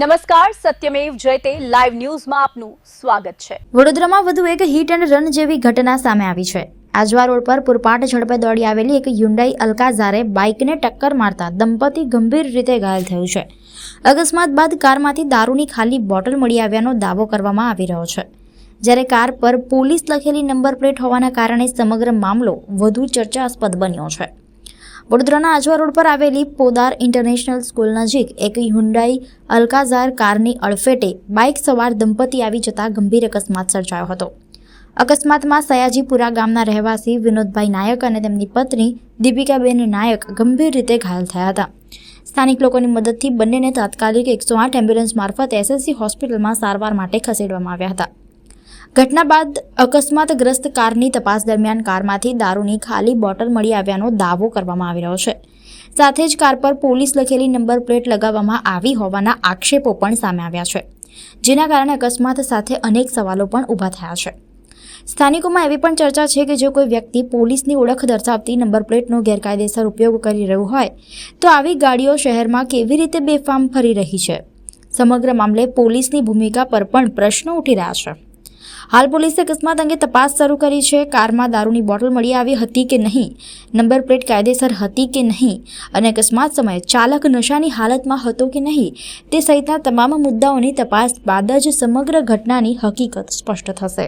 નમસ્કાર, સત્યમેવ જયતે લાઈવ ન્યૂઝમાં આપનું સ્વાગત છે। વડોદરામાં વધુ એક હિટ એન્ડ રન જેવી ઘટના સામે આવી છે। આજવા રોડ પર પૂરપાટ ઝડપે દોડી આવેલી એક હ્યુન્ડાઈ અલ્કાઝારે બાઇકને ટક્કર મારતા દંપતી ગંભીર રીતે ઘાયલ થયું છે। અકસ્માત બાદ કારમાંથી દારૂની ખાલી બોટલ મળી આવ્યાનો દાવો કરવામાં આવી રહ્યો છે, જ્યારે કાર પર પોલીસ લખેલી નંબર પ્લેટ હોવાના કારણે સમગ્ર મામલો વધુ ચર્ચાસ્પદ બન્યો છે। વડોદરાના આજવા રોડ પર આવેલી પોદાર ઇન્ટરનેશનલ સ્કૂલ નજીક એક હ્યુન્ડાઈ અલ્કાઝાર કારની અડફેટે બાઇક સવાર દંપતી આવી જતા ગંભીર અકસ્માત સર્જાયો હતો। અકસ્માતમાં સયાજીપુરા ગામના રહેવાસી વિનોદભાઈ નાયક અને તેમની પત્ની દીપિકાબેન નાયક ગંભીર રીતે ઘાયલ થયા હતા। સ્થાનિક લોકોની મદદથી બંનેને તાત્કાલિક 108 એમ્બ્યુલન્સ મારફત એસએસસી હોસ્પિટલમાં સારવાર માટે ખસેડવામાં આવ્યા હતા। ઘટના બાદ અકસ્માતગ્રસ્ત કારની તપાસ દરમિયાન કારમાંથી દારૂની ખાલી બોટલ મળી આવ્યાનો દાવો કરવામાં આવી રહ્યો છે। સાથે જ કાર પર પોલીસ લખેલી નંબર પ્લેટ લગાવવામાં આવી હોવાના આક્ષેપો પણ સામે આવ્યા છે, જેના કારણે અકસ્માત સાથે અનેક સવાલો પણ ઊભા થયા છે। સ્થાનિકોમાં એવી પણ ચર્ચા છે કે જો કોઈ વ્યક્તિ પોલીસની ઓળખ દર્શાવતી નંબર પ્લેટનો ગેરકાયદેસર ઉપયોગ કરી રહ્યું હોય તો આવી ગાડીઓ શહેરમાં કેવી રીતે બેફામ ફરી રહી છે। સમગ્ર મામલે પોલીસની ભૂમિકા પર પણ પ્રશ્નો ઉઠી રહ્યા છે। હાલ પોલીસે અકસ્માત અંગે તપાસ શરૂ કરી છે। કારમાં દારૂની બોટલ મળી આવી હતી કે નહીં, નંબર પ્લેટ કાયદેસર હતી કે નહીં અને અકસ્માત સમયે ચાલક નશાની હાલતમાં હતો કે નહીં તે સહિતના તમામ મુદ્દાઓની તપાસ બાદ જ સમગ્ર ઘટનાની હકીકત સ્પષ્ટ થશે।